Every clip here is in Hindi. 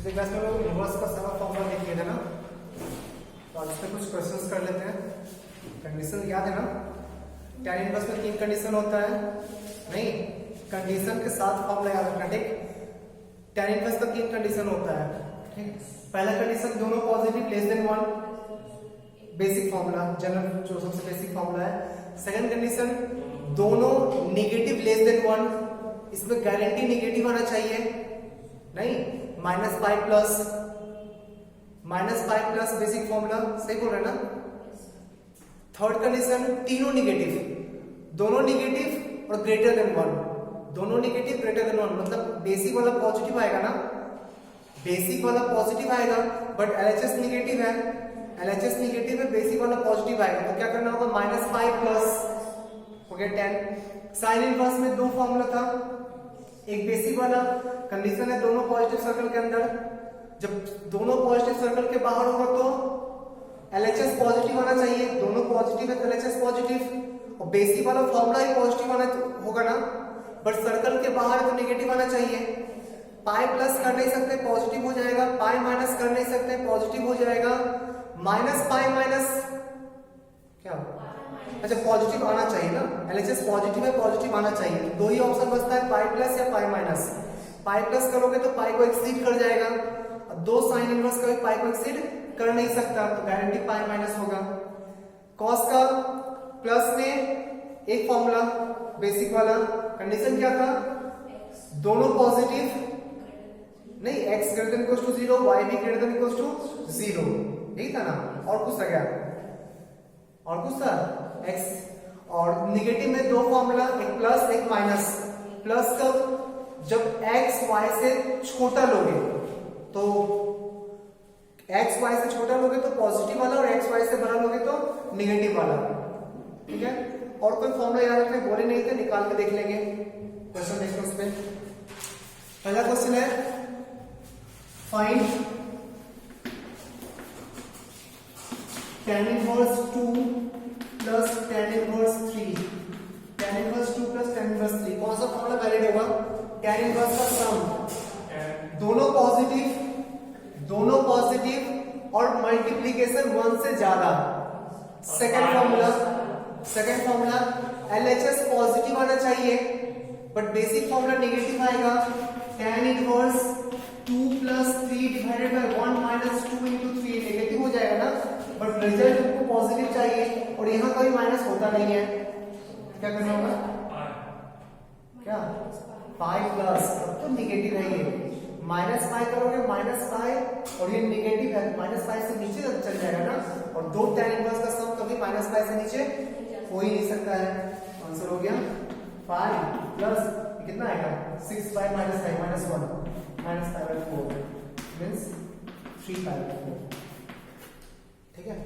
पिछले क्लास में लोग इनवर्स का सारा फॉर्मूला लिख लिया था ना, तो आज पे कुछ क्वेश्चंस कर लेते हैं। कंडीशन याद है ना, tan इनवर्स में 3 कंडीशन होता है, नहीं कंडीशन के साथ फॉर्मूला याद रखना, ठीक। tan इनवर्स का 3 कंडीशन होता है, ठीक। पहला कंडीशन दोनों positive less than 1, basic formula, general जो सबसे बेसिक फॉर्मूला है। सेकंड कंडीशन दोनों नेगेटिव लेस देन 1, इसमें गारंटी नेगेटिव आना चाहिए, नहीं -5 प्लस बेसिक फॉर्मूला, सही बोल रहे हैं ना। थर्ड कंडीशन तीनों नेगेटिव, दोनों नेगेटिव और ग्रेटर देन 1, दोनों नेगेटिव ग्रेटर देन 1, मतलब बेसिक वाला पॉजिटिव आएगा ना, बेसिक वाला पॉजिटिव आएगा बट एलएचएस नेगेटिव है, एलएचएस नेगेटिव है, बेसिक वाला पॉजिटिव आएगा, तो क्या करना होगा -5 प्लस हो गया 10। साइन इनवर्स में दो फॉर्मूला था, एक बेसिक वाला कंडीशन है दोनों पॉजिटिव सर्कल के अंदर, जब दोनों पॉजिटिव सर्कल के बाहर होगा तो एलएचएस पॉजिटिव आना चाहिए, दोनों पॉजिटिव है तो एलएचएस पॉजिटिव, और बेसिक वाला फॉर्मूला ही पॉजिटिव आना होगा ना, बट सर्कल के बाहर है तो नेगेटिव आना चाहिए। पाई प्लस कर नहीं सकते पॉजिटिव हो जाएगा, पाई माइनस कर नहीं सकते पॉजिटिव हो जाएगा, -पाई माइनस क्या, अच्छा पॉजिटिव आना चाहिए ना, एलएचएस पॉजिटिव है, पॉजिटिव आना चाहिए, दो ही ऑप्शन बचता है, पाई प्लस या पाई माइनस। पाई प्लस करोगे तो पाई को एक्सीड कर जाएगा, दो साइन इनवर्स का भी पाई को एक्सीड कर नहीं सकता, तो गारंटी पाई माइनस होगा। कॉस का प्लस में एक फॉर्मूला बेसिक वाला, कंडीशन क्या था, दोनों पॉजिटिव, नहीं x greater than equals to 0, y भी ग्रेटर देन इक्वल्स टू 0, यही था ना, और कुछ था क्या, और कुछ था x, और नेगेटिव में दो फॉर्मूला, एक प्लस एक माइनस। प्लस कब, जब x y से छोटा लोगे, तो x y से छोटा लोगे तो पॉजिटिव वाला, और x y से बड़ा लोगे तो नेगेटिव वाला, ठीक है। और कोई फॉर्मूला याद रखने बोले नहीं थे, निकाल के देख लेंगे क्वेश्चन देखते हैं उसमें। पहला क्वेश्चन है find tan inverse 2 plus tan inverse 3, tan inverse 2 plus tan inverse 3, कौन सा फॉर्मूला वैलिड होगा, tan इनवर्स का सम, दोनों पॉजिटिव और मल्टीप्लिकेशन 1 से ज्यादा। सेकंड फॉर्मूला एलएचएस पॉजिटिव आना चाहिए बट बेसिक फॉर्मूला नेगेटिव आएगा, tan inverse 2 plus 3 divided by 1 minus 2 into 3, negative हो जाएगा ना, बट रिजल्ट हमको पॉजिटिव चाहिए और यहाँ कोई माइनस होता नहीं है, क्या करना होगा, क्या पाई प्लस, अब तो नेगेटिव है ये, -पाई करोगे -पाई और ये नेगेटिव है, -पाई से नीचे चल जाएगा ना, और दो tan इनवर्स का सम कभी -पाई से नीचे हो ही नहीं सकता है। आंसर हो गया पाई प्लस कितना आएगा 6 पाई -5 -1 -पाई/4 मींस 3 पाई/4, ठीक है।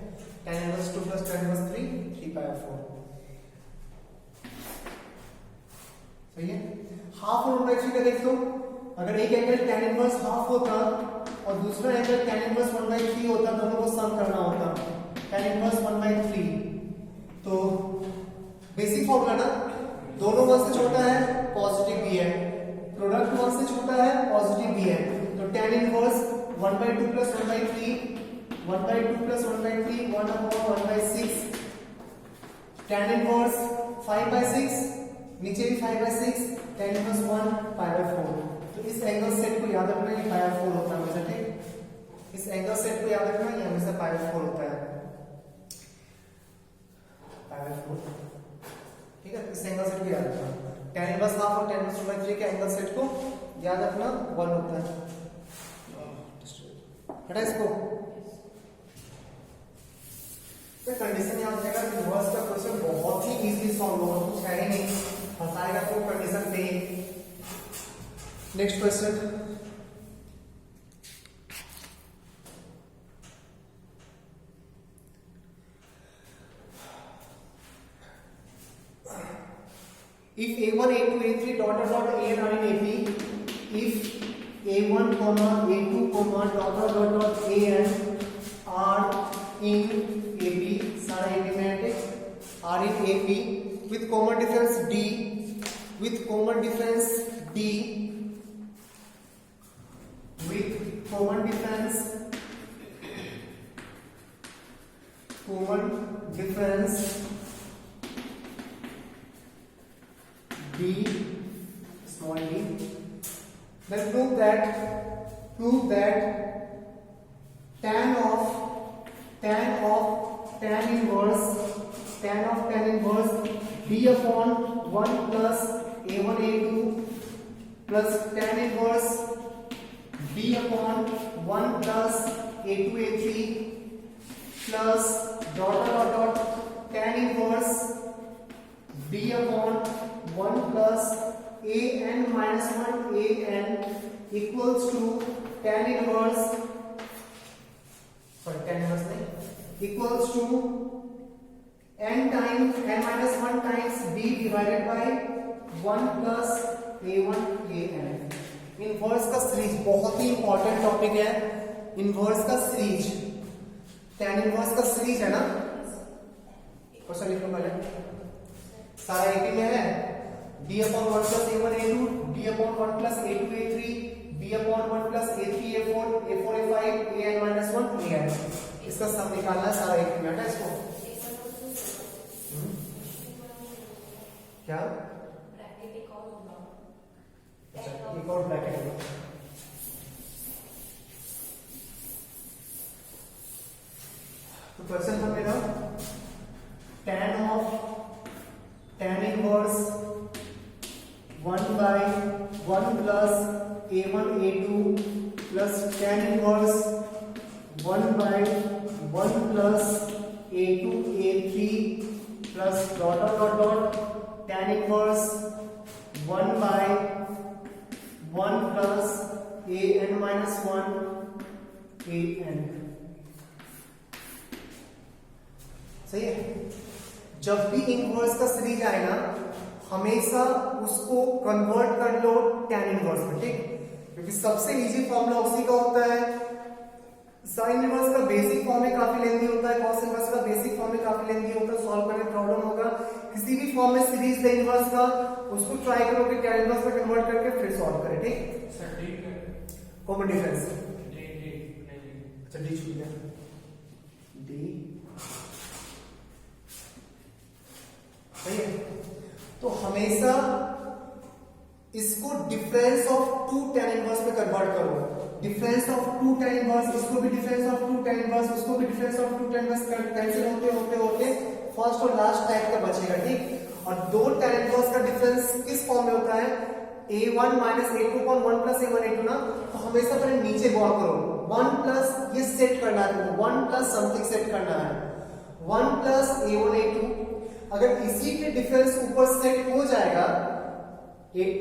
tan inverse 2 plus tan inverse 3 पाई/4, सही है। हाफ और 1/3 का देख लो, अगर एक एंगल tan इनवर्स हाफ होता और दूसरा एंगल tan इनवर्स 1/3 होता, दोनों को सम करना होता, tan इनवर्स 1/3, तो बेसिक फॉर्मूला ना, दोनों 1 से छोटा है पॉजिटिव भी है, प्रोडक्ट 1 से छोटा है पॉजिटिव भी है, तो tan inverse 1/2 plus 1/3, 1/2 plus 1/3 1/1/6, tan inverse 5/6, नीचे भी 5/6, tan इनवर्स 1 पाई/4। तो इस एंगल सेट को याद रखना, ये पाई/4 होता है हमेशा, ठीक। इस एंगल सेट को याद रखना, ये हमेशा पाई/4 होता है, पाई/4, ठीक है। इस एंगल सेट को याद रखना, tan इनवर्स हाफ और tan इनवर्स 2/3 के एंगल सेट को याद रखना 1 होता है। हटा इसको, तो कंडीशन याद रखेगा, इनवर्स का क्वेश्चन बहुत ही इजीली सॉल्व होगा, कुछ है ही नहीं, फंसाएगा तो कंडीशन पे। Next question, if a1 a2 a3 dot dot dot an are in AP, if a1 comma a2 comma dot dot dot dot an are in AP, सारा AP में है, are in AP with common difference D, with common difference D, with common difference d small d. Then prove that tan inverse b upon 1 plus a1 a2 plus tan inverse b upon 1 plus a2 a3 plus dot tan inverse b upon 1 plus an minus 1 an equals to tan inverse equals to n minus 1 times b divided by 1 plus a1 an. Inverse का सीरीज बहुत ही इंपॉर्टेंट टॉपिक है. इनवर्स का सीरीज, tan इनवर्स का सीरीज है ना. क्वेश्चन लिखो पहले. सारा एक ही में है. b upon 1 plus a1 a2 b upon 1 plus a2 a3 b upon 1 plus a3 a4 a4 a5 an minus 1 an. इसका सम निकालना है. सारा एक ही में है इसको. क्या एक और ब्रैकेट होगा. तो क्वेश्चन था मेरा tan inverse 1 by 1 plus a1 a2 plus tan inverse 1 by 1 plus a2 a3 plus dot tan inverse 1 by 1 plus an minus 1 an. सही है. जब भी इनवर्स का सीरीज आए ना, हमेशा उसको कन्वर्ट कर लो tan इनवर्स में. ठीक, क्योंकि सबसे इजी फॉर्मूला उसी का होता है. साइन इनवर्स का बेसिक फॉर्म में काफी लेंदी होता है. कॉस इनवर्स का बेसिक फॉर्म में काफी लेंदी होता है. सॉल्व करने में प्रॉब्लम होगा. किसी भी फॉर्म में सीरीज दे इनवर्स का, उसको ट्राई करो कि tan इनवर्स में कन्वर्ट करके फिर सॉल्व करें. ठीक सर. ठीक है. कॉमन डिफरेंस अच्छा डी छूट गया. डी सही है. तो हमेशा इसको डिफरेंस ऑफ 2 tan इनवर्स में कन्वर्ट करो. डिफरेंस ऑफ 2 tan इनवर्स, इसको भी डिफरेंस ऑफ 2 tan इनवर्स, उसको भी difference of 2 tan inverse cancel होते फर्स्ट और लास्ट टाइप का बचेगा. ठीक, और 2 tan इनवर्स का डिफरेंस किस फॉर्म में होता है? a1 minus a2 upon 1 plus a1 a2 ना. तो हमेशा पहले नीचे गौर करो. 1 प्लस ये सेट करना है, 1 प्लस समथिंग सेट करना है. 1 प्लस a1 a2. अगर इसी के डिफरेंस ऊपर सेट हो जाएगा,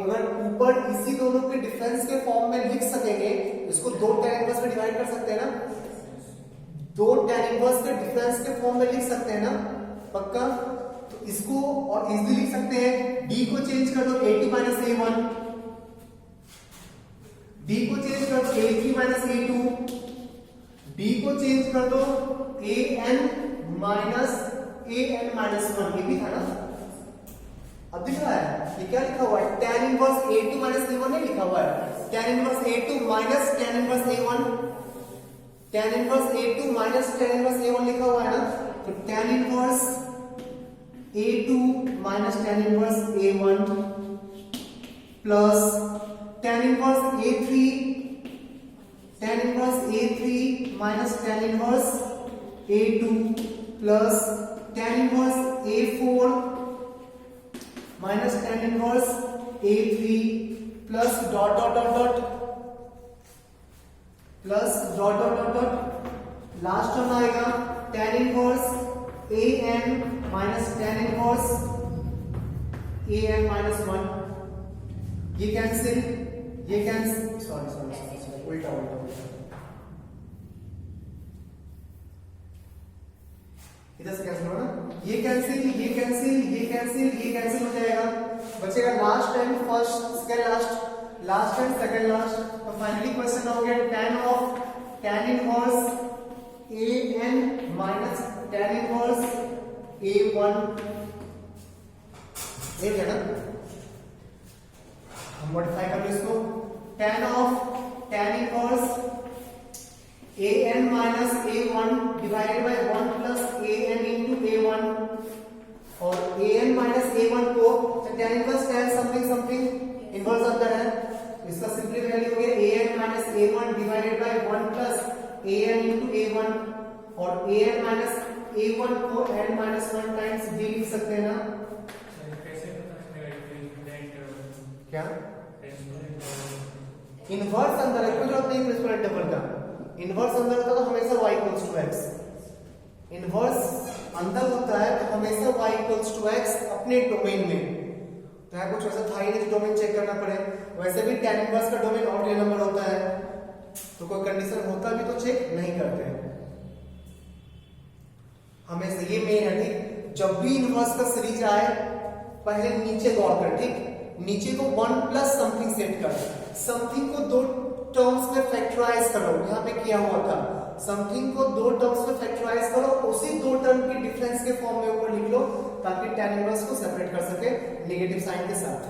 अगर ऊपर इसी दोनों के डिफरेंस के फॉर्म में लिख सकेंगे, इसको 2 tan इनवर्स में डिवाइड कर सकते हैं ना. 2 tan इनवर्स के डिफरेंस के फॉर्म में लिख सकते हैं ना, पक्का. तो इसको और इजीली लिख सकते हैं. d को चेंज कर दो a2 minus a1, d को चेंज कर दो a3 minus a2, d को चेंज कर दो an minus 1. ये भी था ना. अब दिख रहा है ये क्या लिखा हुआ है? tan inverse a2 minus a1 नहीं लिखा हुआ है. tan inverse a2 minus tan inverse a1, tan inverse a2 minus tan inverse a1 लिखा हुआ है ना. तो tan inverse a2 minus tan inverse a1 plus tan inverse a3 minus tan inverse a2 plus tan inverse a4 minus tan inverse a3 plus dot last term आएगा tan inverse an minus tan inverse an minus 1. ये कैंसिल सॉरी उल्टा इधर से कैंसिल होगा ना. ये कैंसिल हो जाएगा. बचेगा last time first second last time second last. तो फाइनली क्वेश्चन हो गया tan inverse an minus tan inverse a1. ये है ना. हम मॉडिफाई कर लो इसको. tan इनवर्स और A N minus A one को N minus one times B लिख सकते हैं ना। कैसे पता चलेगा क्या इनवर्स अंदर है, कोई जरूरत नहीं प्रिंसिपल इंटरवल का। इनवर्स अंदर होता है तो हमेशा y equals to x, inverse अंदर होता है तो हमेशा y इक्वल्स टू x अपने डोमेन में। तो है कुछ ऐसा था ही नहीं जो डोमेन चेक करना पड़े। वैसे भी tan इनवर्स का डोमेन ऑड रियल नंबर होता है, तो कोई कंडीशन होता भी तो चेक नहीं करते हमेशा, ये मेन है ठीक। जब भी इनवर्स का सीरीज आए पहले नीचे गौर कर, ठीक, नीचे को 1 प्लस समथिंग सेट कर, समथिंग को दो टर्म्स में फैक्टराइज करो, यहाँ पे किया हुआ था, समथिंग को दो टर्म्स में फैक्टराइज करो, उसी दो टर्म की डिफरेंस के फॉर्म में ऊपर लिख लो ताकि tan इनवर्स को सेपरेट कर सके नेगेटिव साइन के साथ,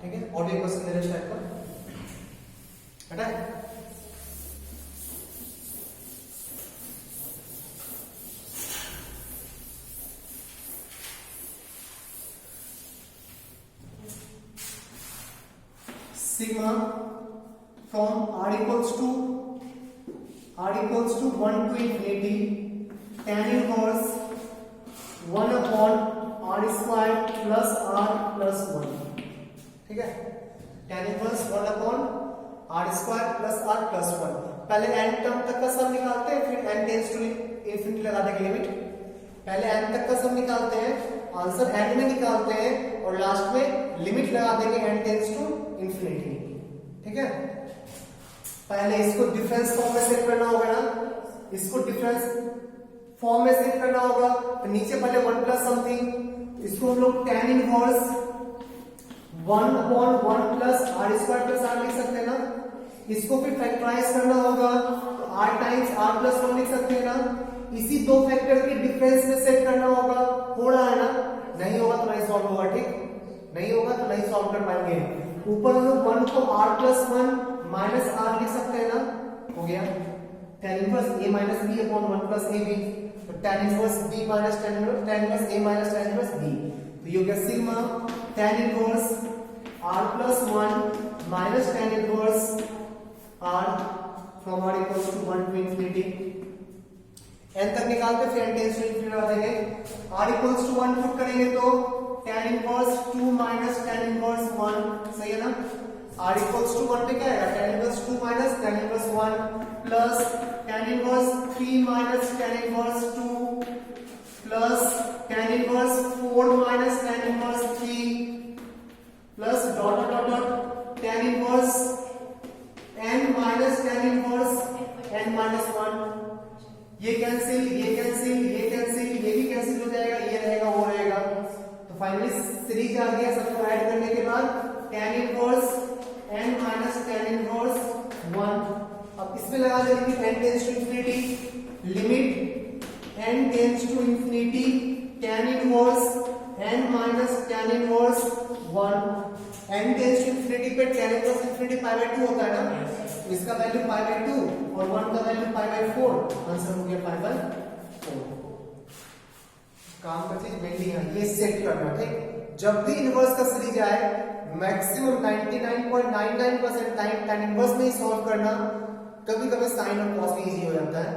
ठीक है। और भी क्वेश्चन मेरे टाइप का हटा है। sigma from r equals to 1 to infinity tan inverse 1 upon r square plus r plus 1, ठीक है। tan inverse 1 upon r square plus r plus 1। पहले n टर्म तक का सम निकालते हैं, फिर n टेंड्स टू इंफिनिटी लगा देंगे लिमिट। पहले n तक का सम निकालते हैं, आंसर n में निकालते हैं और लास्ट में लिमिट लगा देंगे n टेंड्स टू इंफिनिटी, ठीक है। पहले इसको डिफरेंस फॉर्म में सेट करना होगा ना, इसको डिफरेंस फॉर्म में सेट करना होगा तो नीचे पहले 1 प्लस समथिंग, इसको हम लोग tan inverse 1 upon 1 plus r square plus r लिख सकते हैं ना। इसको फिर फैक्टराइज करना होगा तो r टाइम्स r प्लस 1 लिख सकते हैं ना। इसी दो फैक्टर की डिफरेंस में सेट करना होगा, हो रहा है ना, नहीं होगा तो नहीं सॉल्व होगा, ठीक, नहीं होगा तो नहीं सॉल्व कर पाएंगे। ऊपर हम लोग 1 को r प्लस 1 माइनस r लिख सकते हैं ना, हो गया tan inverse a minus b upon 1 plus ab, तो tan inverse b minus tan inverse a minus tan inverse b, तो ये हो गया sigma tan inverse r plus 1 minus tan inverse r from r equals to 1 to infinity. n तक निकालते फिर n टेंड्स टू इंफिनिटी लगा देंगे, r इक्वल्स टू 1 पुट करेंगे तो tan inverse 2 minus tan inverse 1, सही है ना। r इक्वल्स टू 1 पे क्या आएगा, tan inverse 2 minus tan inverse 1 plus tan inverse 3 minus tan inverse 2 plus tan inverse 4 minus tan inverse 3 plus dot dot dot tan inverse n minus tan inverse n minus 1। ये कैंसिल, ये कैंसिल, ये कैंसिल, ये भी कैंसिल हो जाएगा, ये रहेगा वो रहेगा, तो फाइनली सीरीज आ गया। सबको ऐड करने के बाद tan inverse n minus tan inverse 1। अब इसमें लगा देंगे n tends to infinity, limit n tends to infinity tan inverse n minus tan inverse 1। n tends to infinity पे tan inverse infinity pi by 2 होता है ना, तो इसका वैल्यू पाई बाय 2 और 1 का वैल्यू पाई बाय 4, आंसर हो गया पाई बाय 4। काम का चीज मेनली है ये सेट करना, ठीक। जब भी इनवर्स का सीरीज आए मैक्सिमम 99.99% टाइम tan इनवर्स में ही सॉल्व करना, कभी कभी साइन और कॉस भी इजी हो जाता है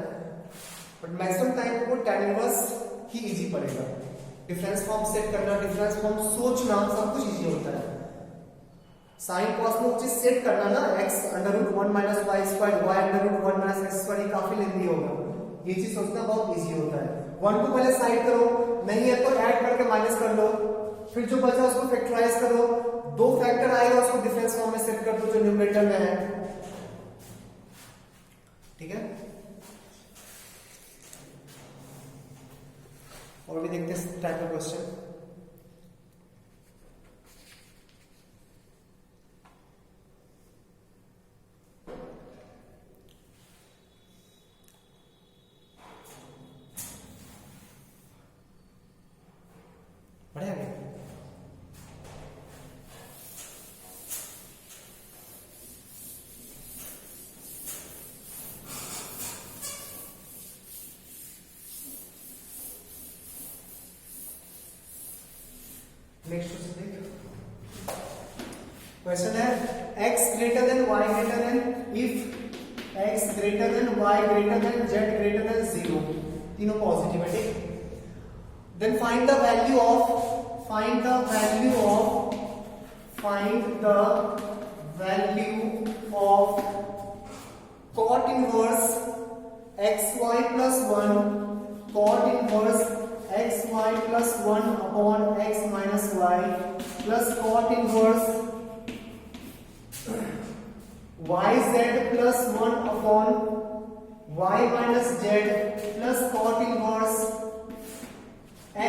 बट मैक्सिमम टाइम को tan इनवर्स ही इजी पड़ेगा। डिफरेंस फॉर्म सेट करना, डिफरेंस फॉर्म सोचना, सब कुछ इजी होता है। साइन कॉस में चीज सेट करना ना, x under root 1 minus Y square, y under root 1 minus x square, ये काफी लेंथी होगा, ये चीज सोचना बहुत इजी होता है। 1 को पहले साइड करो, नहीं है तो ऐड करके माइनस कर लो, फिर जो बचा उसको फैक्टराइज करो, दो फैक्टर आएगा उसको डिफरेंस फॉर्म में सेट कर दो जो न्यूमरेटर में है, ठीक है। और भी देखते हैं टाइप का क्वेश्चन। बढ़िया गया। नेक्स्ट क्वेश्चन है x greater than y greater than if x greater than y greater than z greater than 0, तीनों पॉजिटिव है, ठीक। Then find the value of cot inverse xy plus 1 cot inverse xy plus 1 upon x minus y plus cot inverse yz plus 1 upon y minus z plus cot inverse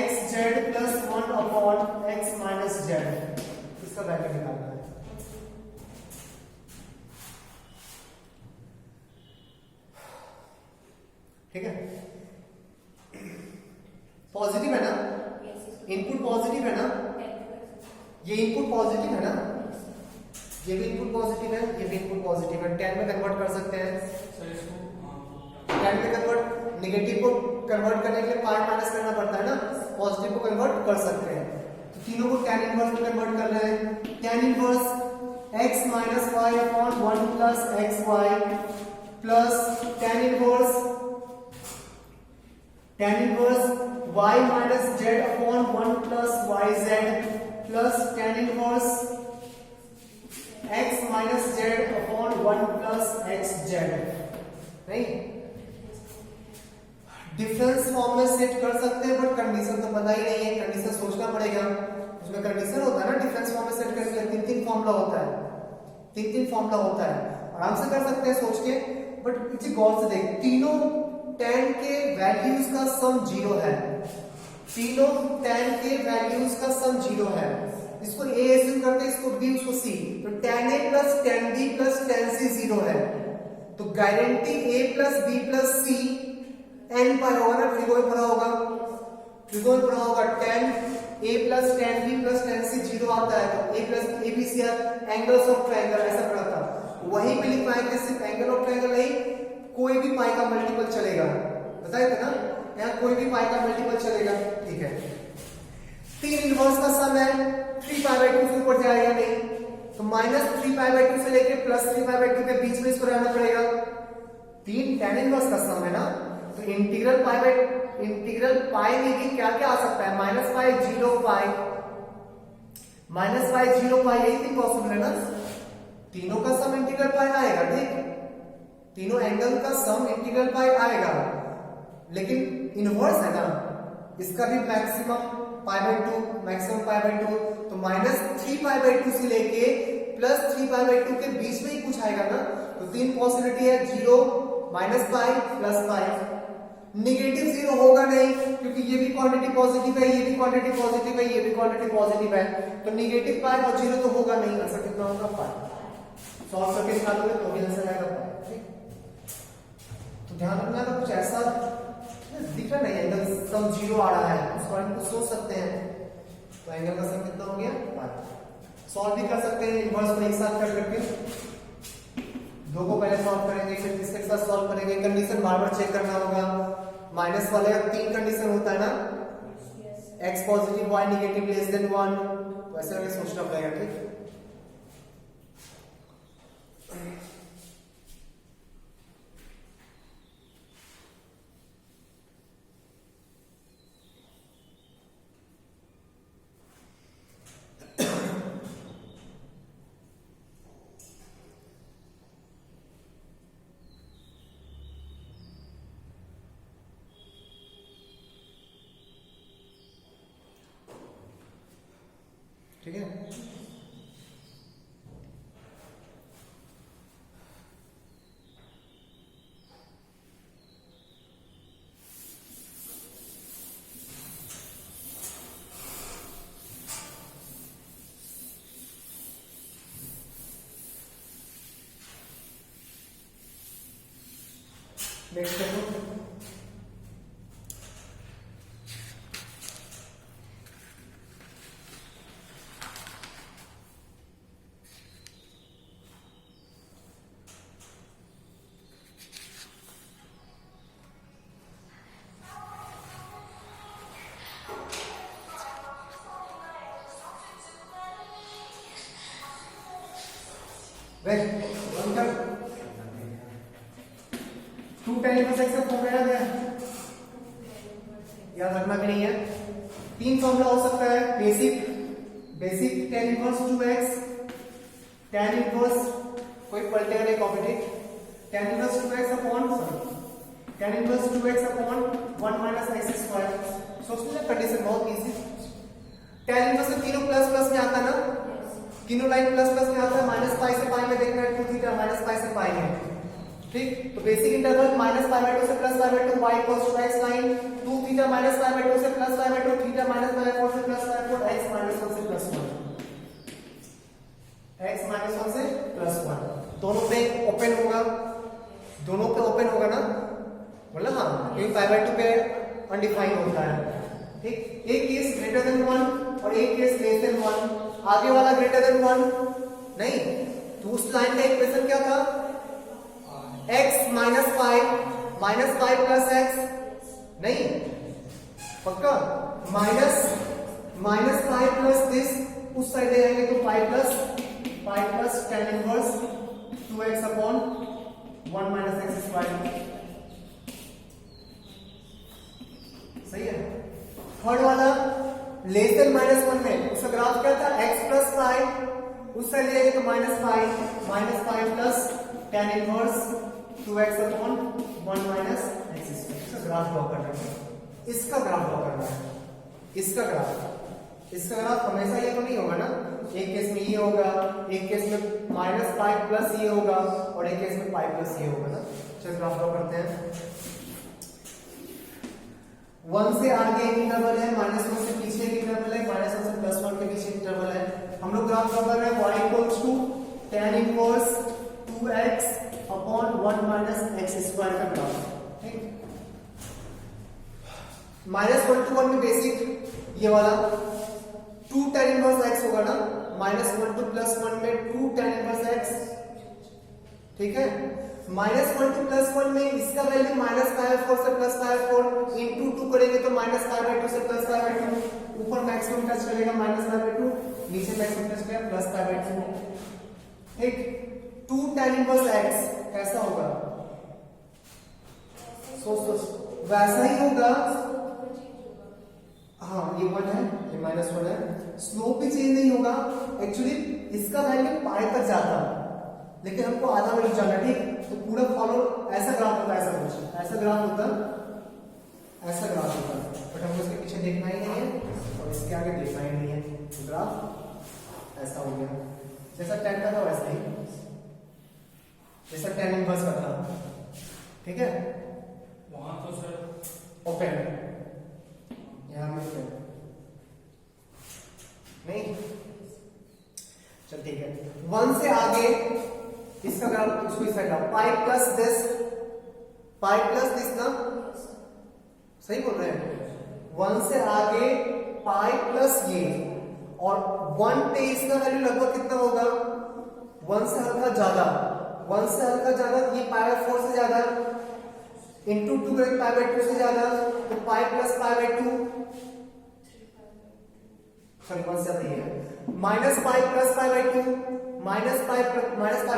xz plus 1 upon x minus z। इसका वैल्यू निकालना है। ठीक है, पॉजिटिव है ना, इनपुट पॉजिटिव है ना, ये इनपुट पॉजिटिव है ना, ये भी इनपुट पॉजिटिव है, ये भी इनपुट पॉजिटिव है। 10 में कन्वर्ट कर सकते हैं, 10 में कन्वर्ट, नेगेटिव को कन्वर्ट करने के लिए पाई माइनस करना पड़ता है ना, पॉजिटिव को कन्वर्ट कर सकते हैं। तो तीनों को tan इनवर्स में कन्वर्ट कर रहे हैं। tan inverse x minus y upon 1 plus xy plus tan inverse y minus z upon 1 plus yz plus tan inverse x minus z upon 1 plus xz। नहीं, डिफरेंस फॉर्म में सेट कर सकते हैं, बट कंडीशन तो पता ही नहीं है, कंडीशन सोचना पड़ेगा। उसमें कंडीशन होता है ना, डिफरेंस फॉर्म में सेट करने के लिए तीन फॉर्मूला होता है, तीन फॉर्मूला होता है। आराम से कर सकते हैं सोच के, बट इसे गौर से देख, तीनों tan के वैल्यूज का सम 0 है, तीनों tan के वैल्यूज का सम 0 है। इसको a एज्यूम करते हैं, इसको b, उसको c, तो tan a plus tan b plus tan c 0 है। तो guarantee a plus b plus c n पाई होगा ना, ट्रिगोन पढ़ा होगा, tan a plus tan b plus tan c 0 आता है, तो a plus abc angles of triangle ऐसा पढ़ा था। वहीं पे लिख पाएंगे, सिर्फ एंगल ऑफ ट्रायंगल नहीं, कोई भी पाई का मल्टीपल चलेगा, बताया था ना, यहाँ कोई भी पाई का मल्टीपल चलेगा। ठीक है, 3 इनवर्स का सम है, 3π/2 से ऊपर जाएगा नहीं, तो -3π/2 से लेके +3π/2 के बीच में इसको रहना पड़ेगा। 3 tan इनवर्स का सम है ना, तो इंटीग्रल पाई में भी क्या क्या आ सकता है, -π 0 पाई, यही थी पॉसिबल है ना। तीनों का सम इंटीग्रल पाई आएगा, ठीक, तीनों एंगल का सम इंटीग्रल पाई आएगा, लेकिन इनवर्स है ना, इसका भी मैक्सिमम π/2, मैक्सिमम π/2, तो -3π/2 से लेके +3π/2 के बीच में ही कुछ आएगा ना। तो 3 पॉसिबिलिटी है, 0, -π, +π। नेगेटिव 0 होगा नहीं, क्योंकि ये भी क्वांटिटी पॉजिटिव है, ये भी क्वांटिटी पॉजिटिव है, ये भी क्वांटिटी पॉजिटिव है, तो नेगेटिव पाई और 0 तो होगा नहीं। आंसर कितना होगा, पाई। सॉल्व करके निकालोगे तो भी आंसर आएगा पाई। ठीक, तो ध्यान रखना का कुछ ऐसा दिख रहा नहीं है, एकदम सम 0 आ रहा है, उस बारे में कुछ सोच सकते हैं। तो एंगल का सम कितना हो गया, पाई। सॉल्व भी कर सकते हैं इनवर्स को एक साथ कर करके, दो को पहले सॉल्व करेंगे, फिर तीसरे के साथ सॉल्व करेंगे। कंडीशन बार-बार चेक करना होगा, माइनस वाले का 3 कंडीशन होता है ना, x positive y negative less than 1, तो ऐसे करके सोचना पड़ेगा। ठीक, ठीक है। नेक्स्ट देखो, 2 tan इनवर्स x का फॉर्मूला याद है? याद रखना भी नहीं है। 3 फॉर्मूला हो सकता है, basic tan inverse 2x, tan inverse कोई पलटेगा नहीं कॉपी, ठीक। tan inverse 2x upon tan inverse 2x upon 1 minus x square. सोच लीजिए कंडीशन बहुत इजी। tan इनवर्स में तीनों प्लस प्लस में आता है ना, तीनों लाइन प्लस प्लस में आता है, माइनस पाई से पाई में देखना है 2 थीटा माइनस पाई से पाई में, ठीक। तो basic interval minus pi by 2 से plus pi by 2 y equals to x line 2 theta minus pi by 2 से plus pi by 2 theta minus pi by 4 से plus pi by 4 x minus 1 से प्लस 1 x माइनस 1 से प्लस 1 दोनों पे ओपन होगा, दोनों पे ओपन होगा ना, मतलब हाँ क्योंकि पाई बाय 2 पे अनडिफाइंड होता है, ठीक। एक केस ग्रेटर देन 1 और एक केस लेस देन 1। आगे वाला ग्रेटर देन 1 नहीं, तो उस लाइन का इक्वेशन क्या था? x माइनस 5 प्लस x नहीं, पक्का माइनस 5 प्लस दिस, उस साइड ले जाएंगे तो 5 plus tan inverse 2x upon 1 minus x square. सही है। थर्ड वाला लेस देन माइनस 1 में उसका ग्राफ क्या था? x प्लस 5, उस साइड ले जाएंगे तो minus 5 plus tan inverse 2x upon 1 minus x square. इसका ग्राफ ड्रॉ करना है, इसका ग्राफ ड्रॉ करना है, इसका ग्राफ हमेशा ये तो नहीं होगा ना, एक केस में ये होगा, एक केस में माइनस 5 प्लस ये होगा और एक केस में 5 प्लस ये होगा ना। चलो ग्राफ ड्रॉ करते हैं। 1 से आगे एक इंटरवल है, माइनस 1 से पीछे एक इंटरवल है, माइनस 1 से प्लस 1 के पीछे इंटरवल है। हम लोग ग्राफ ड्रॉ कर रहे हैं y equals to tan inverse 2x upon 1 minus x square का ग्राफ, ठीक। माइनस 1 to 1 में बेसिक ये वाला 2 tan इनवर्स x होगा ना, माइनस 1 to प्लस 1 में 2 tan इनवर्स x, ठीक है। माइनस 1 to प्लस 1 में इसका वैल्यू माइनस 5/4 से प्लस 5/4 इंटू 2 करेंगे तो माइनस 5/2 से प्लस 5/2, ऊपर मैक्सिमम टच करेगा माइनस 5/2, नीचे मैक्सिमम टच करेगा प्लस 5/2, ठीक। 2 tan इनवर्स x कैसा होगा? सोच वैसा ही होगा, हाँ ये 1 है, ये माइनस 1 है, स्लोप भी चेंज नहीं होगा। एक्चुअली इसका वैल्यू पाई तक जाता है, लेकिन हमको आधा वैल्यू जाना, ठीक। तो पूरा फॉलो ऐसा ग्राफ होता है, ऐसा कुछ ऐसा ग्राफ होता है, ऐसा ग्राफ होता है, बट हमको इसके पीछे देखना ही नहीं है और इसके आगे देखना ही नहीं है। तो ग्राफ ऐसा हो गया, जैसा tan का था वैसा ही, जैसा tan इनवर्स का था, ठीक है। वहां तो सर ओपन है, यहां में ओपन नहीं, चल ठीक है। 1 से आगे इसका ग्राफ इसको इस साइड लाओ, पाई प्लस दिस ना, सही बोल रहे हैं। 1 से आगे पाई प्लस ये, और 1 पे इसका वैल्यू लगभग कितना होगा? 1 से हल्का ज्यादा, 1 से हल्का ज्यादा, ये पाई बाय 4 से ज्यादा, इंटू 2 करेंगे पाई बाय 2 से ज्यादा, तो पाई प्लस पाई बाय 2, सॉरी 1 से ज्यादा है, minus pi plus pi by 2, minus pi by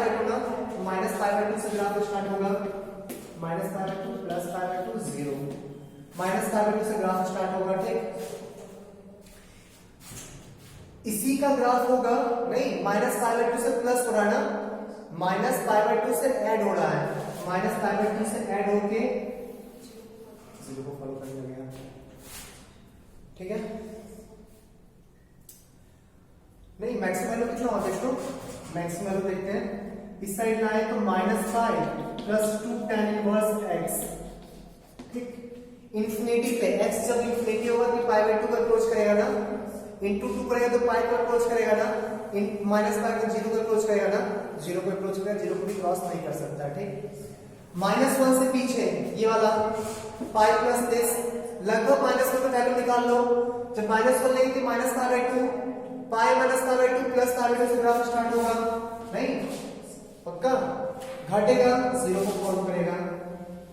2 ना, माइनस पाई बाय 2 से ग्राफ स्टार्ट होगा, minus pi by 2 plus pi by 2 0, minus pi by 2 से ग्राफ स्टार्ट होगा, ठीक। इसी का ग्राफ होगा नहीं, माइनस पाई बाय 2 से प्लस हो रहा है ना, माइनस पाई बाय 2 से ऐड हो रहा है, माइनस पाई बाय 2 से ऐड होके 0 को फॉलो करने लगेगा, ठीक है। नहीं मैक्सिमम वैल्यू कितना होता है इसको, मैक्सिमम वैल्यू देखते हैं। इस साइड लाए तो minus 5 plus 2 tan inverse x, ठीक। इंफिनिटी पे x जब इंफिनिटी होगा तो पाई बाय 2 को अप्रोच करेगा ना, इंटू 2 करेगा तो पाई को अप्रोच करेगा ना, माइनस पाई को 0 को अप्रोच करेगा ना, 0 को अप्रोच करेगा, 0 को भी क्रॉस नहीं कर सकता, ठीक। माइनस 1 से पीछे ये वाला पाई प्लस दिस, लगभग माइनस 1 का वैल्यू निकाल लो, जब माइनस 1 लेंगे तो minus pi by 2, pi minus pi by 2 plus pi by 2 से ग्राफ स्टार्ट होगा, नहीं पक्का, घटेगा 0 को फॉलो करेगा,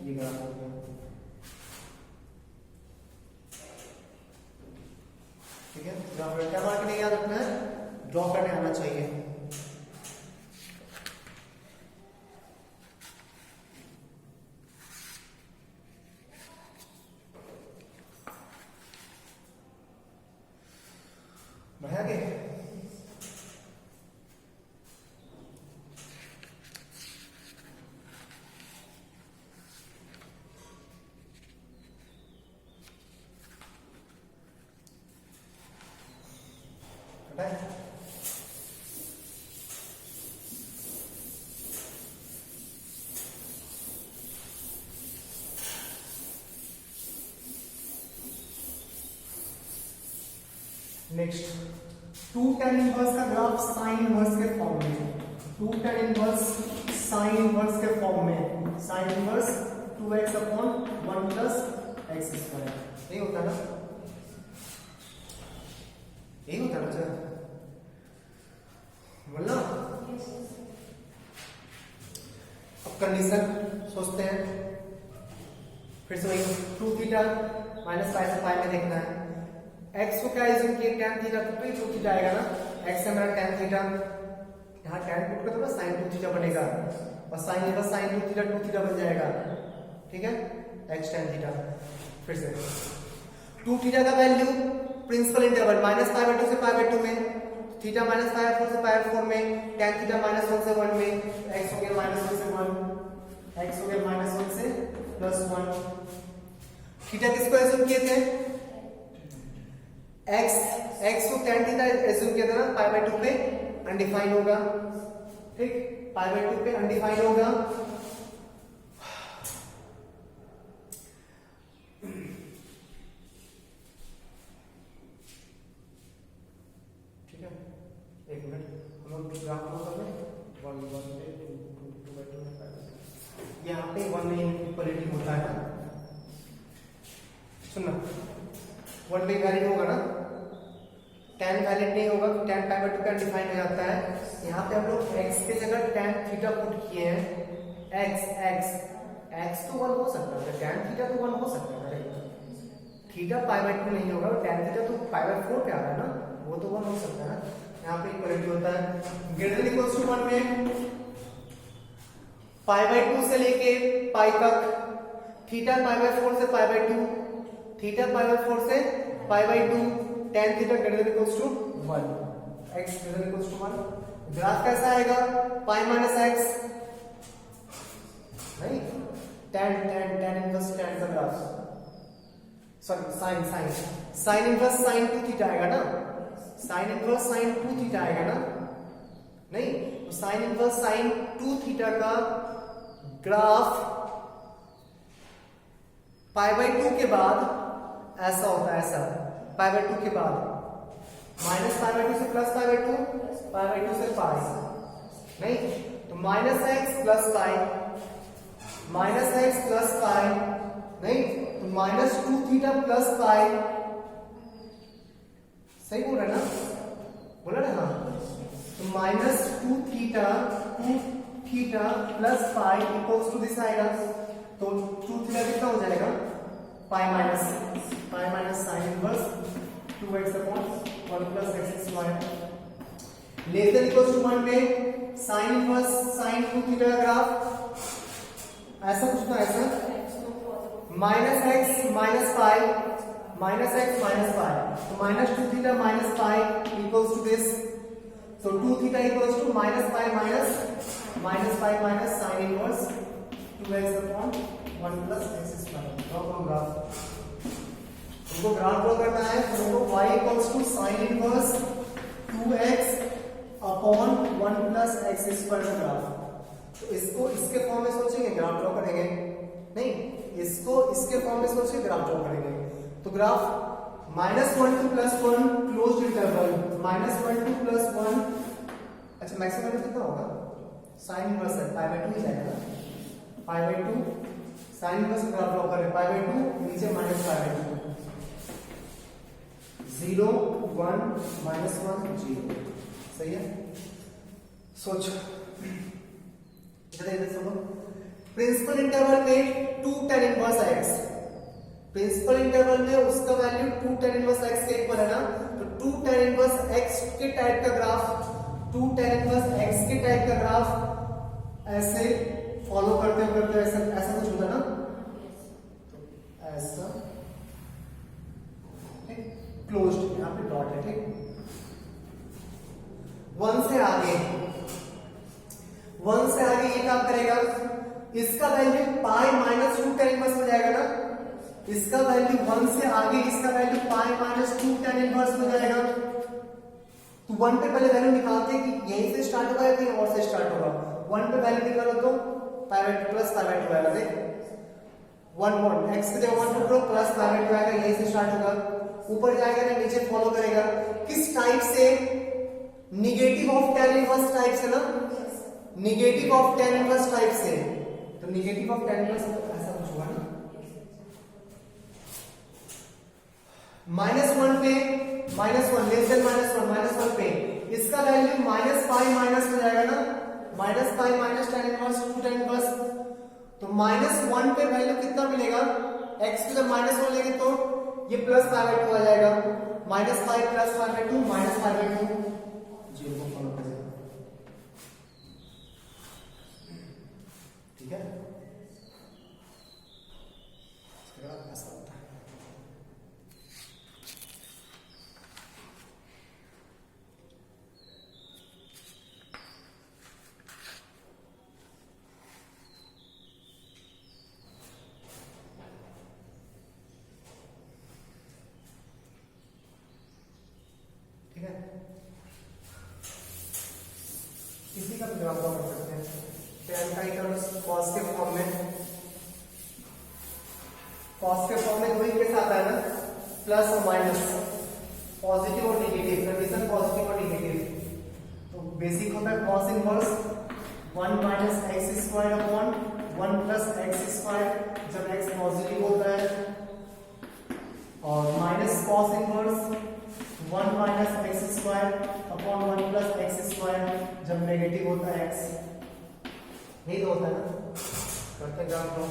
ये ग्राफ हो गया, ठीक है। ग्राफ क्या मार्क नहीं याद रखना है, ड्रॉ करने आना चाहिए। नेक्स्ट 2 tan इनवर्स का ग्राफ साइन इनवर्स के फॉर्म में, 2 tan इनवर्स साइन इनवर्स के फॉर्म में, sine inverse 2x upon 1 plus x square, यही होता है ना, यही होता है ना सर, बोलना। अब कंडीशन सोचते हैं, फिर से वही 2 थीटा माइनस पाई से पाई में देखना है। x को क्या इज्यूम किए, tan थीटा, तो भी 2 थीटा आएगा ना, x है मेरा tan थीटा, यहाँ tan पुट कर दो ना, sin 2 थीटा बनेगा, और sin inverse sin 2 theta 2 theta बन जाएगा, ठीक है, x tan थीटा। फिर से 2 थीटा का वैल्यू प्रिंसिपल इंटरवल -π/2 से π/2 में, थीटा -π/4 से π/4 में, tan थीटा -1 से 1 में, x हो गया -1 से 1, x हो गया -1 से +1। थीटा किसको एज्यूम किए थे, x को tan थीटा एज्यूम किया था ना, π/2 पे अनडिफाइंड होगा, ठीक, π/2 पे अनडिफाइंड होगा। ठीक है, एक मिनट, हम लोग ग्राफ ड्रॉ कर लें, 1 1 पे 2 2/2 में 5/2, यहाँ पे 1 में इक्वलिटी होता है ना, सुनना, 1 पे वैलिड होगा ना, tan वैलिड नहीं होगा, tan π/2 का डिफाइन हो जाता है। यहाँ पे हम लोग x के जगह tan थीटा पुट किए हैं, x तो 1 हो सकता है, tan थीटा तो 1 हो सकता है, थीटा π/2 नहीं होगा, tan थीटा तो π/4 पे आ रहा है ना, वो तो 1 हो सकता है ना, यहाँ पे इक्वलिटी होता है। ग्रेटर देन इक्वल्स टू 1 में π/2 से लेके पाई तक, थीटा π/4 से π/2, थीटा π/4 से π/2, tan theta greater than equals to 1, x greater than equals to 1। Graph कैसा आएगा, पाई माइनस x, नहीं, tan इनवर्स tan का graph, sorry sine inverse sin 2 theta आएगा ना, साइन इनवर्स sin 2 थीटा आएगा ना, नहीं, तो साइन इनवर्स sin 2 थीटा का ग्राफ π/2 के बाद ऐसा होता है, ऐसा π/2 के बाद -π/2 से +π/2, π/2 से पाई, नहीं, तो -x plus pi, -x plus pi, नहीं, तो -2 थीटा प्लस पाई, सही बोल रहा है ना, बोला ना, हाँ, तो -2 theta plus pi equals to this आएगा, तो 2 थीटा कितना हो जाएगा, pi minus sine inverse 2x upon 1 plus x square. Less than equals to 1 में साइन इनवर्स साइन 2 थीटा का ग्राफ ऐसा कुछ था, ऐसा -x minus pi, -x minus pi, तो -2 theta minus pi equals to this, so 2 theta equals to -pi minus sine inverse 2x upon 1 plus x square. Draw graph, हमको ग्राफ ड्रॉ करना है, तो हमको y equals to sine inverse 2x upon 1 plus x square का ग्राफ। तो इसको इसके फॉर्म में सोचेंगे, ग्राफ ड्रॉ करेंगे, नहीं, इसको इसके फॉर्म में सोचेंगे, ग्राफ ड्रॉ करेंगे। तो graph -1 to +1 closed interval, -1 to +1, अच्छा मैक्सिमम कितना होगा, साइन इनवर्स है π/2 ही जाएगा ना, π/2 साइन इनवर्स ग्राफ ड्रॉ करें, π/2 नीचे -π/2, 0 1 -1 0, सही है। सोच इधर सुनो, प्रिंसिपल इंटरवल में 2 tan inverse x, principal interval में उसका वैल्यू 2 tan इनवर्स x के इक्वल है ना, तो 2 tan इनवर्स x के टाइप का ग्राफ, 2 tan इनवर्स x के टाइप का ग्राफ ऐसे फॉलो करते करते ऐसा कुछ होता ना, ऐसा क्लोज्ड, यहाँ पे डॉट है, ठीक, 1 से आगे ये काम करेगा, इसका value pi minus 2 tan inverse हो जाएगा ना, इसका वैल्यू 1 से आगे इसका value pi minus 2 tan inverse हो जाएगा। तो 1 पे पहले वैल्यू निकालते हैं कि यहीं से स्टार्ट होगा या कहीं और से स्टार्ट होगा। 1 पे वैल्यू निकालो तो π/2 प्लस π/2 आएगा, देख 1 x की जगह 1 पुट करो प्लस π/2 आएगा, यहीं से स्टार्ट होगा। ऊपर जाएगा ना नीचे फॉलो करेगा। किस टाइप से? Negative of tan inverse type से ना, negative of tan inverse type से। तो निगेटिव ऑफ tan इनवर्स ऐसा कुछ होगा ना, -1 पे -1 लेस देन -1 पे इसका वैल्यू -पाई माइनस हो जाएगा ना, -pi minus tan inverse 2 tan inverse. तो -1 पे वैल्यू कितना मिलेगा? x को जब -1 लेंगे तो ये +π/2 आ जाएगा, -पाई +π/2 -π/2 0 को फॉलो करेगा। ठीक है, इसके बाद ऐसा होता है। ठीक है, इसी का ग्राफ ड्रॉ कर सकते हैं। tan का टर्म्स cos के फॉर्म में, cos के फॉर्म में वही कैसा आता है ना, प्लस और माइनस, पॉजिटिव और नेगेटिव, कंडीशन पॉजिटिव और नेगेटिव। तो बेसिक होता है cos inverse 1 minus x square upon 1 plus x square जब x पॉजिटिव होता है, और minus cos inverse 1 minus x square upon 1 plus x square जब नेगेटिव होता है x। नहीं तो होता है ना, करते ग्राफ ड्रॉ।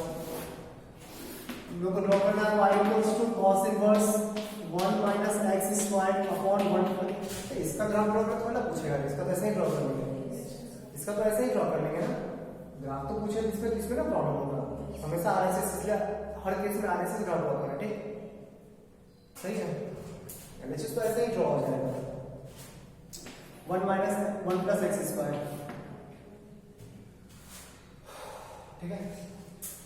हम लोग को ड्रॉ करना है y equals to cos inverse 1 minus x square upon 1 plus. इसका ग्राफ ड्रॉ कर थोड़ा पूछेगा, इसका तो ऐसे ही ड्रॉ कर लेंगे, इसका तो ऐसे ही ड्रॉ कर लेंगे ना। ग्राफ तो पूछे जिसमें ना प्रॉब्लम होगा, हमेशा आरएसएस, इसलिए हर केस में आरएसएस ग्राफ ड्रॉ करना। ठीक सही है, एलएचएस तो ऐसे ही ड्रॉ हो जाएगा 1 माइनस 1 प्लस एक्स स्क्वायर। ठीक है,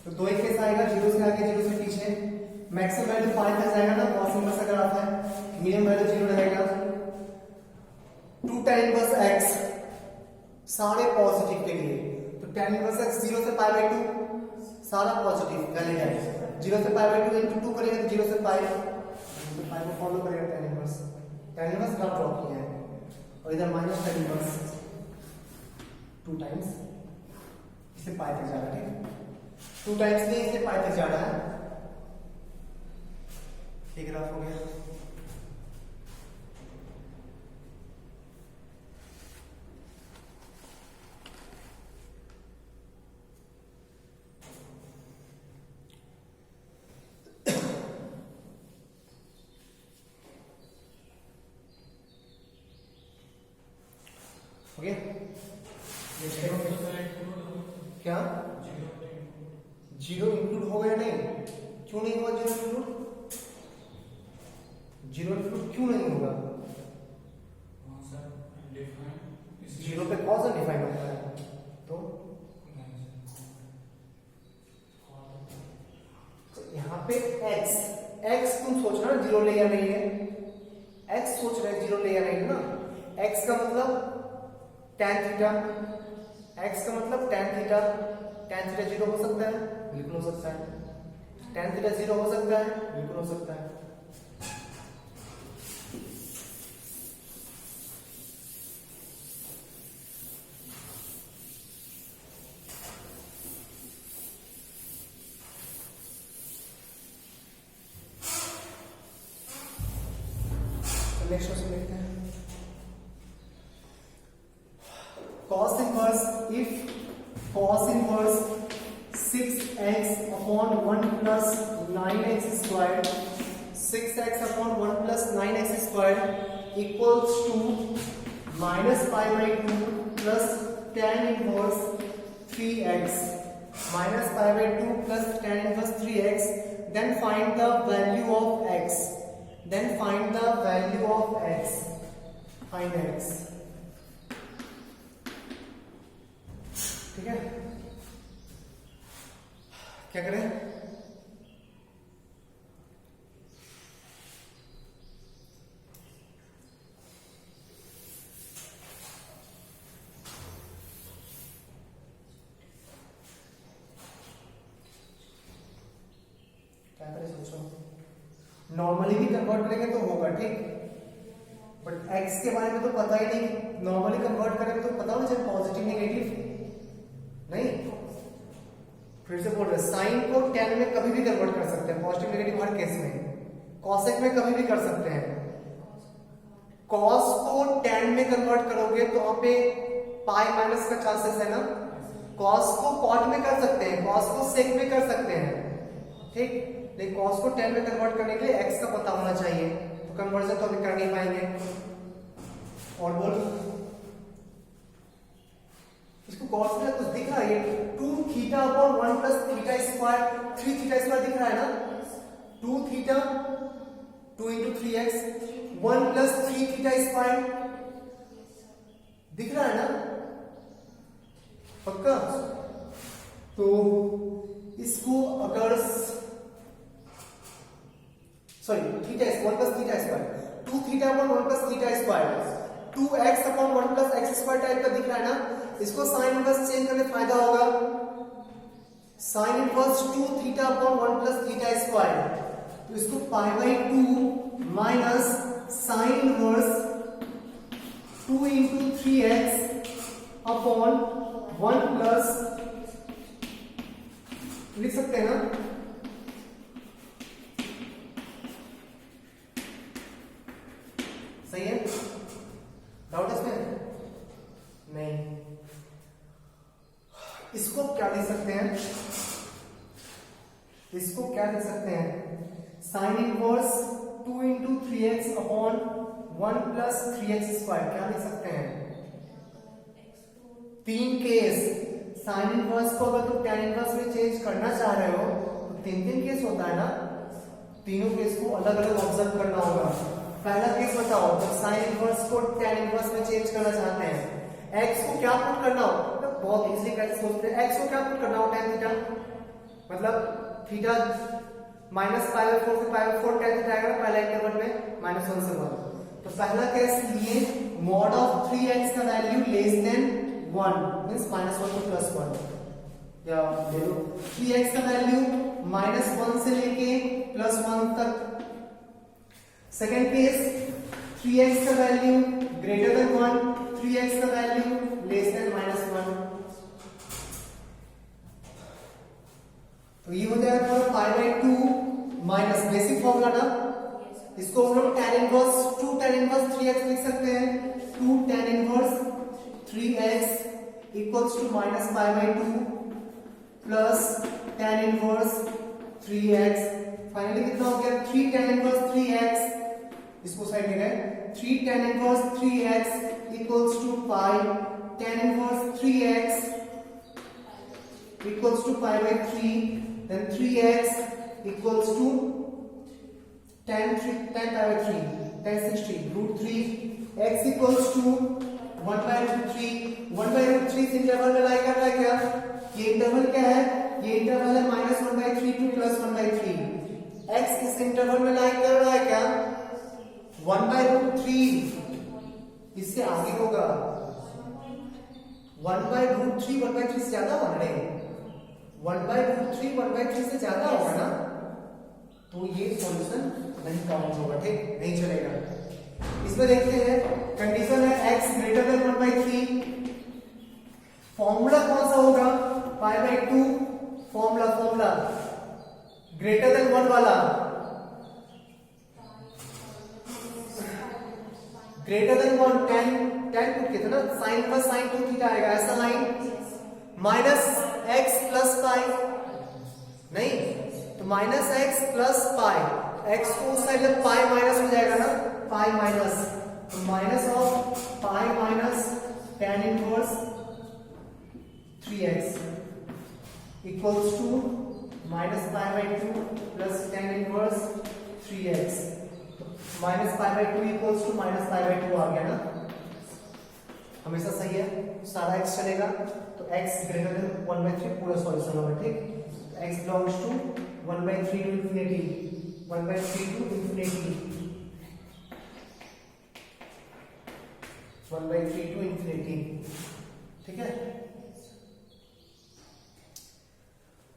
तो दो एक केस आएगा, 0 से आगे 0 से पीछे, मैक्सिमम वैल्यू 5 तक जाएगा ना cos इनवर्स अगर आता है, मिनिमम वैल्यू 0 रहेगा। 2 tan इनवर्स x सारे पॉजिटिव के लिए, तो tan इनवर्स x 0 से π/2 सारा पॉजिटिव वैल्यू है, 0 से π/2 into 2 करेंगे तो 0 से पाई, तो पाई को फॉलो करेगा tan इनवर्स ग्राफ ड्रॉ किया है, और इधर माइनस tan इनवर्स 2 टाइम्स, इसे पाई तक जा रहा है। ठीक है, 2 टाइम्स नहीं, इसे पाई तक जा रहा है। ये ग्राफ हो गया। हो गया, क्या 0 इंक्लूड हो गया? नहीं, क्यों नहीं हुआ 0 इंक्लूड? 0 इंक्लूड क्यों नहीं होगा? 0 पे कौन सा डिफाइन होता है? तो यहाँ पे x तुम सोच रहे हो 0 ले या नहीं है, x सोच रहे 0 ले या नहीं है ना। x का मतलब tan थीटा, x का मतलब tan थीटा, tan थीटा 0 हो सकता है, बिल्कुल हो सकता है। tan थीटा 0 हो सकता है, बिल्कुल हो सकता है। नेक्स्ट क्वेश्चन देखते हैं। cos inverse, if cos inverse 6x upon 1 plus 9x square, 6x upon 1 plus 9x square equals to -π/2 plus tan inverse 3x, -π/2 plus tan inverse 3x, then find the value of x, then find the value of x, find x। ठीक है, क्या करें? क्या करें सोचो। नॉर्मली भी कन्वर्ट करेंगे तो होगा, ठीक। बट x के बारे में तो पता ही नहीं, नॉर्मली कन्वर्ट करेंगे तो पता होना चाहिए पॉजिटिव नेगेटिव, नहीं। फिर से बोल रहे साइन को tan में कभी भी कन्वर्ट कर सकते हैं, पॉजिटिव नेगेटिव हर केस में। cosec में कभी भी कर सकते हैं। cos को tan में कन्वर्ट करोगे तो वहां पे पाई माइनस का चांसेस है ना। cos को cot में कर सकते हैं, cos को sec में कर सकते हैं, ठीक। लेकिन cos को tan में कन्वर्ट करने के लिए x का पता होना चाहिए, तो कन्वर्जन तो अभी कर नहीं पाएंगे। और बोल इसको cos में कुछ दिख रहा है, 2 theta upon 1 plus theta square, 3 theta square दिख रहा है ना। 2 theta 2 into 3x 1 plus 3 theta square दिख रहा है ना, पक्का। तो इसको अगर sorry theta 1 plus theta square 2 theta upon 1 plus theta square 2x upon 1 plus x square type का दिख रहा है ना। इसको साइन इनवर्स चेंज करने फायदा होगा, sine inverse 2 theta upon 1 plus theta square, तो इसको पाई by 2 minus sine inverse 2 into 3x upon 1 plus लिख सकते हैं ना। सही है, डाउट इसमें नहीं। इसको क्या लिख सकते हैं, इसको क्या लिख सकते हैं, sine inverse 2 into 3x upon 1 plus 3x square, क्या लिख सकते हैं। 3 केस साइन इनवर्स को अगर तुम tan इनवर्स में चेंज करना चाह रहे हो तो 3 केस होता है ना, तीनों केस को अलग अलग ऑब्जर्व करना होगा। पहला केस बताओ, जब साइन इनवर्स को tan इनवर्स में चेंज करना चाहते हैं, x को क्या पुट करना हो, तो बहुत इजीली कैसे सोचते हैं, x को क्या पुट करना हो, tan थीटा, मतलब थीटा माइनस पाई बाई 4 से पाई बाई 4 tan थीटा आएगा पहला इंटरवल में -1 से 1। तो पहला केस लिए मॉड ऑफ 3x का value less than 1 means -1 to +1, या ले लो 3x का वैल्यू -1 से लेके +1 तक। सेकेंड केस 3x का वैल्यू ग्रेटर देन 1, 3x का वैल्यू लेस देन -1। तो ये हो जाएगा तुम्हारा पाई बाई 2 माइनस बेसिक फॉर्मूला ना, इसको हम लोग tan inverse 2 tan inverse 3x लिख सकते हैं। 2 tan inverse 3x equals to minus pi by 2 plus tan inverse 3x, finally कितना हो गया 3 tan इनवर्स 3x, इसको साइड में गए 3 tan inverse 3x equals to pi tan inverse 3x equals to pi by 3, then 3x equals to tan pi by 3, tan 60 root 3, x equals to 1 by root 3, 1 by root 3 इस इंटरवल में लाई कर रहा है क्या, ये इंटरवल क्या है, ये इंटरवल है -1 by 3 to +1 by 3, x इस इंटरवल में लाई कर रहा है क्या 1 by root 3, इससे आगे होगा 1 by root 3 1 by 3 से ज्यादा होगा नहीं, 1 by root 3 1 by 3 से ज्यादा होगा ना, तो ये सॉल्यूशन नहीं काउंट होगा, ठीक, नहीं चलेगा। इसमें देखते हैं कंडीशन है x greater then 1 by 3, formula कौन सा होगा पाई बाई 2, फॉर्मूला ग्रेटर देन 1 वाला, ग्रेटर देन 1 tan पुट किया था ना, साइन प्लस साइन 2 थीटा आएगा, ऐसा line minus x plus pi, नहीं तो minus x plus pi, x को उस साइड में पाई माइनस हो जाएगा ना, पाई माइनस, तो minus of pi minus tan inverse 3x equals to minus pi by 2 plus tan inverse 3x, minus pi by 2 equals to minus pi by 2 आ गया ना, हमेशा सही है, सारा x चलेगा, तो x ग्रेटर देन 1 by 3 पूरा सॉल्यूशन होगा, ठीक। x belongs to 1 by 3 to infinity, 1 by 3 to infinity, 1 by 3 to infinity, ठीक है।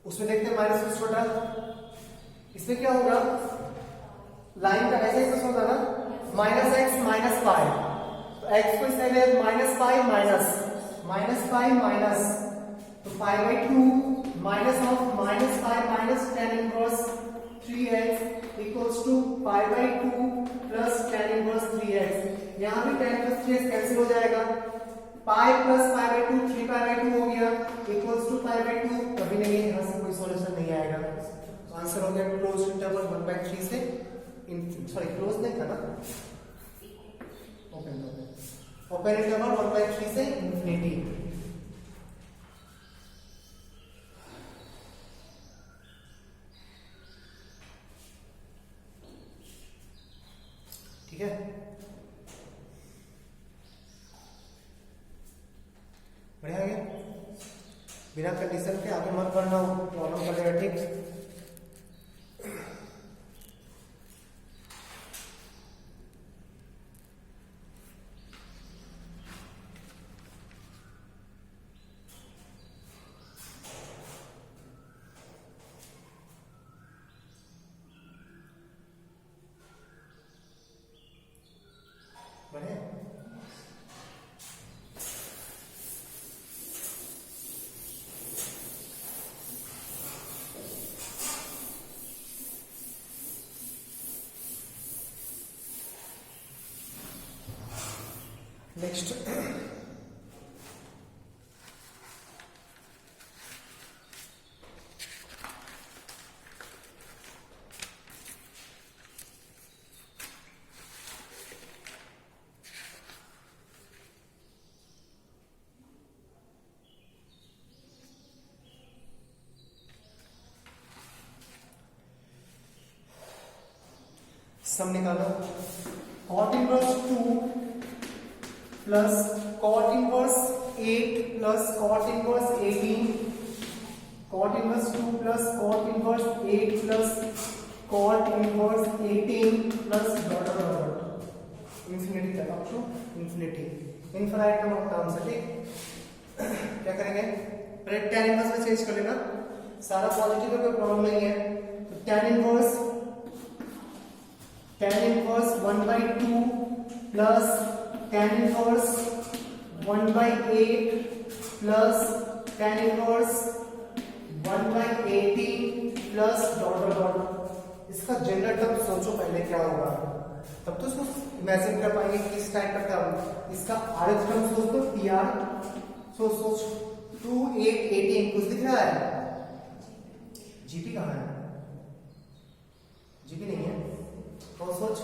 उसमें देखते हैं माइनस में छोटा, इसमें क्या होगा लाइन का ऐसे एक्स होता ना, माइनस एक्स माइनस पाई, तो एक्स को इसमें ले माइनस पाई माइनस, तो pi by 2 minus of minus pi minus tan inverse 3x equals to pi by 2 plus tan inverse 3x। यहाँ भी tan इनवर्स 3x कैंसिल हो जाएगा, pi plus pi by 2 3 pi by 2 हो गया इक्वल्स टू पाई बाई 2, कभी नहीं यहाँ से कोई सॉल्यूशन नहीं आएगा। तो आंसर हो गया क्लोज इंटरवल 1/3 से सॉरी क्लोज नहीं था ना, ओपन इंटरवल 1/3 से इंफिनिटी। ठीक है, बढ़िया है, बिना कंडीशन के आगे मत बढ़ना, प्रॉब्लम कर देगा। ठीक, बढ़िया। नेक्स्ट सम निकालो, cot inverse 2 plus cot inverse 8 plus cot inverse 18, cot inverse 2 plus cot inverse 8 plus cot inverse 18 plus dot dot dot infinity तक, up to infinity, infinite number of terms है। ठीक, क्या करेंगे, पहले tan इनवर्स में चेंज कर लेना, सारा पॉजिटिव है कोई प्रॉब्लम नहीं है। तो tan inverse 1/2 plus tan inverse 1/8 plus tan inverse 1/18 plus dot dot dot. इसका जनरल टर्म सोचो पहले क्या होगा, तब तो इसको इमेजिन कर पाएंगे किस टाइप का टर्म। इसका आरएच टर्म सोच दो, टीआर सोच 2 8 18 कुछ दिख रहा है, जीपी कहाँ है, जीपी नहीं है, और सोच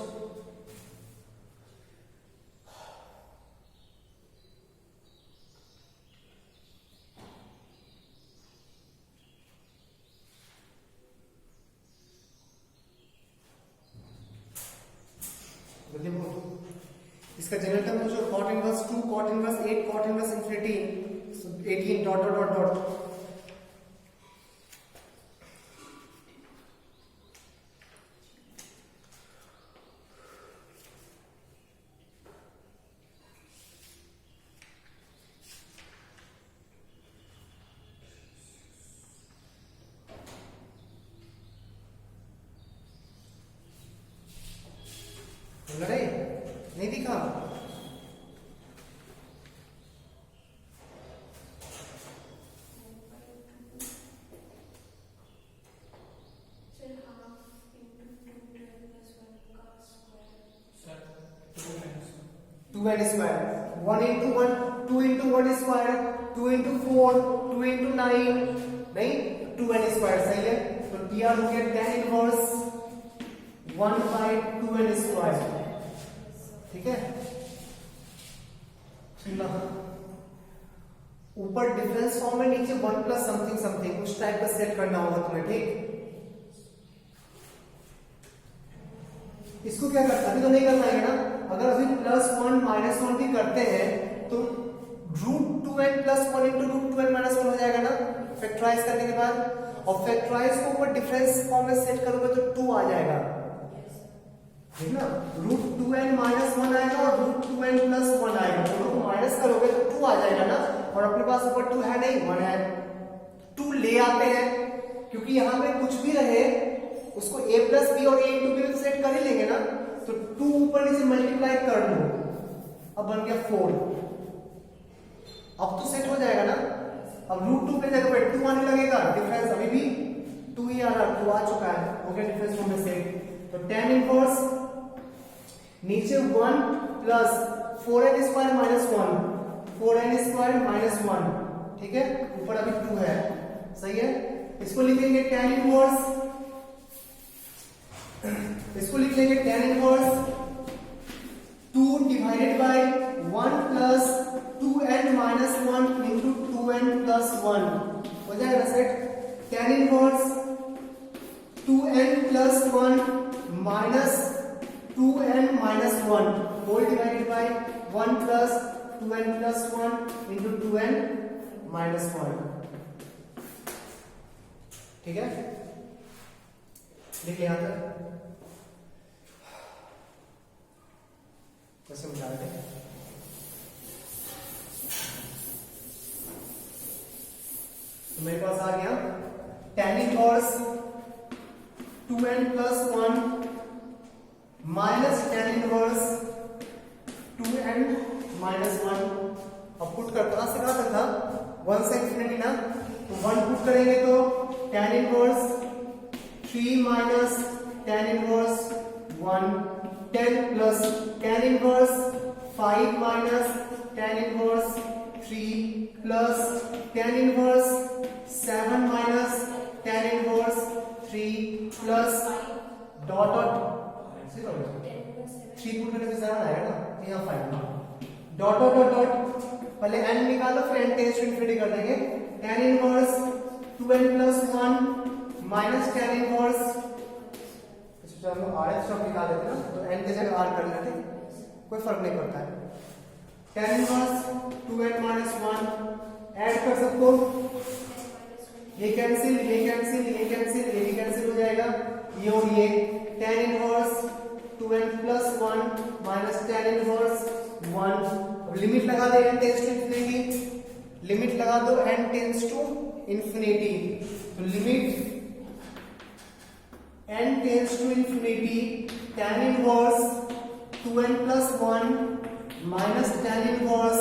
जल्दी बोल, इसका जनरल टर्म जो cot inverse 2 cot inverse 8 cot inverse infinity 18 dot dot dot dot. लड़े नहीं दिखा, two n square 1 into 1 2 into 1 square 2 into 4 2 into 9 नहीं 2n स्क्वायर सही है। तो टी आर हो गया tan इनवर्स 1/2n स्क्वायर। ठीक है, ऊपर डिफरेंस फॉर्म में, नीचे 1 प्लस समथिंग समथिंग उस टाइप का सेट करना होगा तुम्हें। ठीक, इसको क्या करता, अभी तो नहीं करना है ना, अगर अभी +1 -1 भी करते हैं तो √2n + 1 × √2n - 1 हो जाएगा ना फैक्टराइज करने के बाद, और फैक्टराइज को ऊपर डिफरेंस फॉर्म में सेट करोगे तो 2 आ जाएगा, ठीक ना, √2n - 1 आएगा और √2n + 1 आएगा, दोनों को माइनस करोगे तो 2 आ जाएगा ना, और अपने पास ऊपर 2 है नहीं 1 है, 2 ले आते हैं क्योंकि यहाँ पे कुछ भी रहे उसको a प्लस बी और a इंटू बी में तो सेट कर ही लेंगे ना, तो 2 ऊपर नीचे मल्टीप्लाई कर लो, अब बन गया 4। अब तो सेट हो जाएगा ना। अब √2 पे जगह पे 2 आने लगेगा, डिफरेंस अभी भी 2 ही आ रहा, 2 आ चुका है, हो गया डिफरेंस में से। तो tan इनवर्स नीचे 1 plus 4n square minus 1, 4n square minus 1, ठीक है, ऊपर अभी 2 है, सही है। इसको लिखेंगे tan इनवर्स, इसको लिख लेंगे tan inverse 2 divided by 1 plus 2n minus 1 into 2n plus 1, हो जाएगा set. tan inverse 2n plus 1 minus 2n minus 1 whole divided by 1 plus 2n plus 1 into 2n minus 1, ठीक है, लिख यहां तक समझा दे। तो मेरे पास आ गया tan inverse 2n plus 1 minus tan inverse 2n minus 1। अब पुट कर कहां से कहां तक था, 1 से इंफिनिटी ना, तो 1 पुट करेंगे तो tan inverse 3 minus tan inverse 1, 10 plus tan inverse 5 minus tan inverse 3 plus tan inverse 7 minus tan inverse 3 plus dot dot 3 put करने पे 7 आएगा ना, यहाँ 5 ना, डॉट डॉट डॉट डॉट, पहले n निकालो फिर n टेंस टू इंफिनिटी कर देंगे। tan inverse 2n plus 1 minus tan inverse, चलो r सब निकाल देते हैं ना, तो n की जगह r कर लेते हैं, कोई फर्क नहीं पड़ता है। tan inverse 2n minus 1 add कर सकते हो, ये कैंसिल, ये कैंसिल, ये कैंसिल, ये भी कैंसिल हो जाएगा, ये और ये। tan inverse 2n plus 1 minus tan inverse 1, अब लिमिट लगा दे n tends to infinity, limit लगा दो n टेंस टू इंफिनिटी, तो limit n tends to infinity tan inverse 2n plus 1 minus tan inverse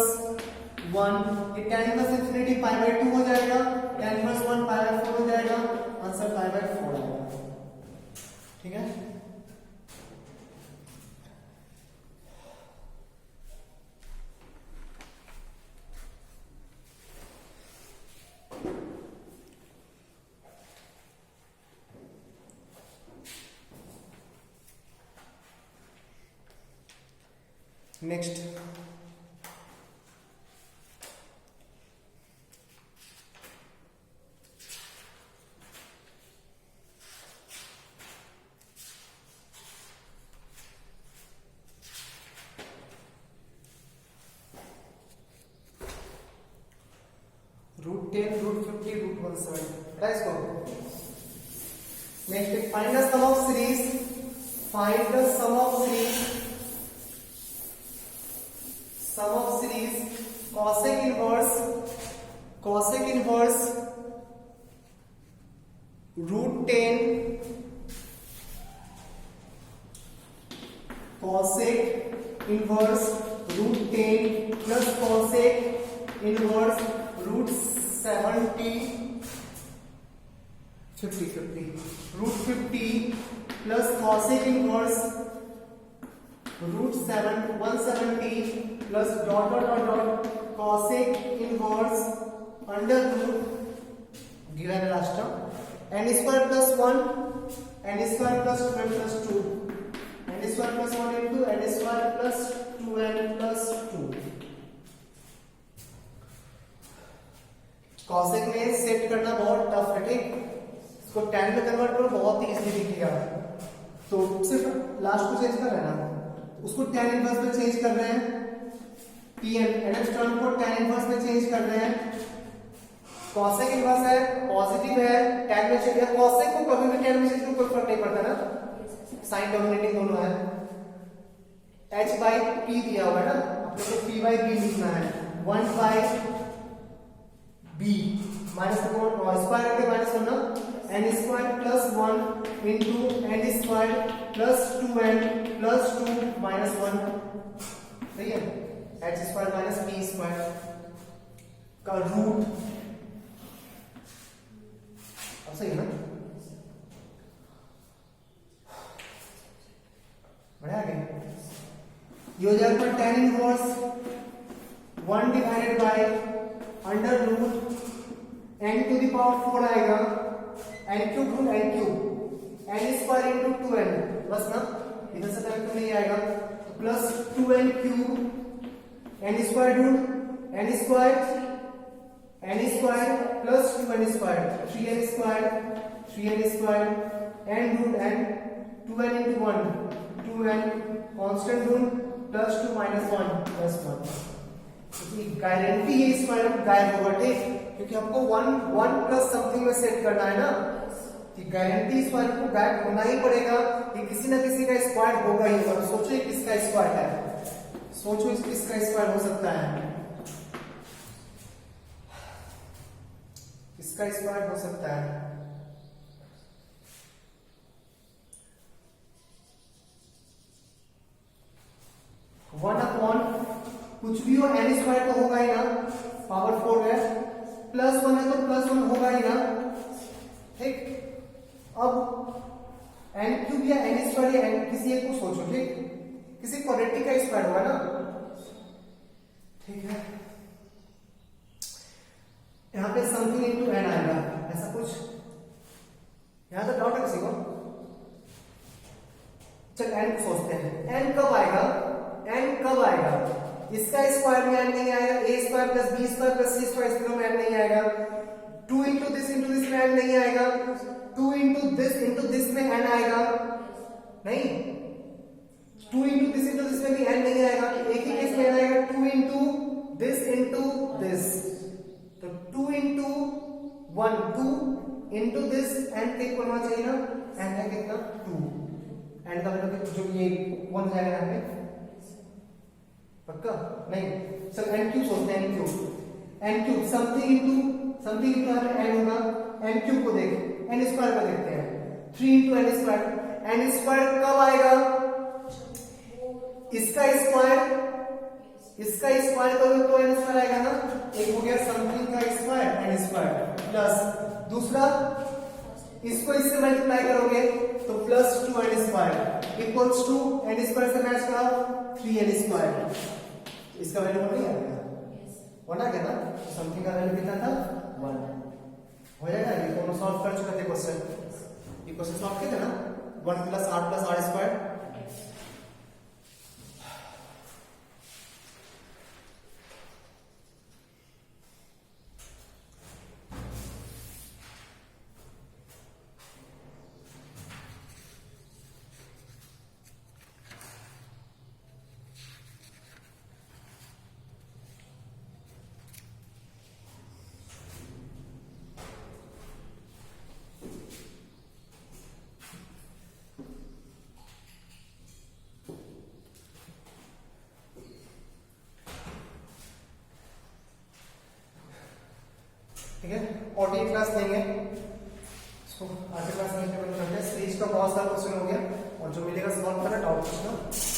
1, ये tan inverse infinity pi by 2 हो जाएगा, tan इनवर्स 1 पाई बाय 4 हो जाएगा, आंसर पाई बाय 4 आएगा, ठीक है। नेक्स्ट √10, √50, √170, राइट को। Next find the sum of series, find the sum of series, sum of series cosec inverse √10 cosec inverse √10 plus cosec inverse √70 √50 plus cosec inverse √170 plus dot dot dot dot cosec inverse under root given last term n square plus 1 n square plus 2n plus 2 n square plus 1 into n square plus 2n plus 2। cosec में सेट करना बहुत टफ है, ठीक, इसको tan में कन्वर्ट करो बहुत ही इजीली दिख गया, तो सिर्फ लास्ट को चेंज कर रहे हैं ना, उसको tan इनवर्स में चेंज कर रहे हैं, Pn nth टर्म को tan इनवर्स में चेंज कर रहे हैं। cosec इनवर्स है, पॉजिटिव है, tan में चेंज है, cosec को कभी भी tan में चेंज करो कोई फर्क नहीं पड़ता ना, साइन डोमिनेटिंग दोनों है। h बाई p दिया हुआ है ना, अपने को p बाई b लिखना है, 1 बाई b माइनस स्क्वायर करके माइनस करना n square plus 1 into n square plus 2n plus 2 minus 1, सही है, h square minus p square का रूट, अब सही है ना, बढ़ा गया, ये हो जाएगा tan inverse 1 divided by under root n to the power 4 आएगा, n cube root n cube, n square into 2n, बस ना, इधर से टाइम तो नहीं आएगा, तो plus 2n cube n square root n square plus 2n square 3n square n root n 2n into 1 2n constant root plus 2 minus 1 plus 1, guarantee है स्क्वायर रूट गायब होगा, ठीक, क्योंकि हमको 1 प्लस समथिंग में सेट करना है ना, कि गारंटी स्क्वायर रूट को गायब होना ही पड़ेगा, कि किसी ना किसी का स्क्वायर होगा ही होगा। सोचो ये किसका स्क्वायर है, सोचो इस किसका स्क्वायर हो सकता है, किसका स्क्वायर हो सकता है, वन अपॉन कुछ भी हो n स्क्वायर तो होगा ही ना, पावर 4 है, प्लस 1 है तो प्लस 1 होगा ही ना, ठीक। अब n क्यूब या n स्क्वायर या n किसी एक को सोचो, ठीक, किसी क्वाड्रेटिक का स्क्वायर होगा ना, ठीक है, यहां पे समथिंग इनटू n आएगा, ऐसा कुछ, यहां तक डाउट है किसी को, चल n को सोचते हैं, n कब आएगा, इसका स्क्वायर में n नहीं आएगा, a square plus b square plus c square इसमें n नहीं आएगा, 2 इंटू दिस में n नहीं आएगा, 2 इंटू दिस में n आएगा, नहीं, 2 इंटू दिस में भी n नहीं आएगा, एक ही केस में n आएगा, 2 इंटू दिस, तो 2 इंटू 1 2 इंटू दिस n के इक्वल होना चाहिए ना, n है कितना 2, n का मतलब जो ये 1 जाएगा यहाँ पे, पक्का नहीं, चल n क्यूब सोचते हैं, n क्यूब समथिंग इंटू यहाँ पे n होगा, n क्यूब को देख, n स्क्वायर को देखते हैं, 3 इंटू n स्क्वायर कब आएगा, इसका स्क्वायर करोगे तो n स्क्वायर आएगा ना, एक हो गया समथिंग का स्क्वायर n स्क्वायर प्लस दूसरा इसको इससे मल्टीप्लाई करोगे तो plus 2n square equals to n square से मैच करा 3n स्क्वायर, इसका वैल्यू नहीं आएगा, वन आ गया ना, समथिंग का वैल्यू कितना था 1, हो जाएगा, ये दोनों सॉल्व कर चुके थे क्वेश्चन, ये क्वेश्चन सॉल्व किया था ना, 1 प्लस r स्क्वायर, ठीक है, और ये क्लास लेंगे, इसको आगे क्लास में करते हैं, सीरीज का बहुत सारा क्वेश्चन हो गया, और जो मिलेगा सॉल्व करना, डाउट पूछना।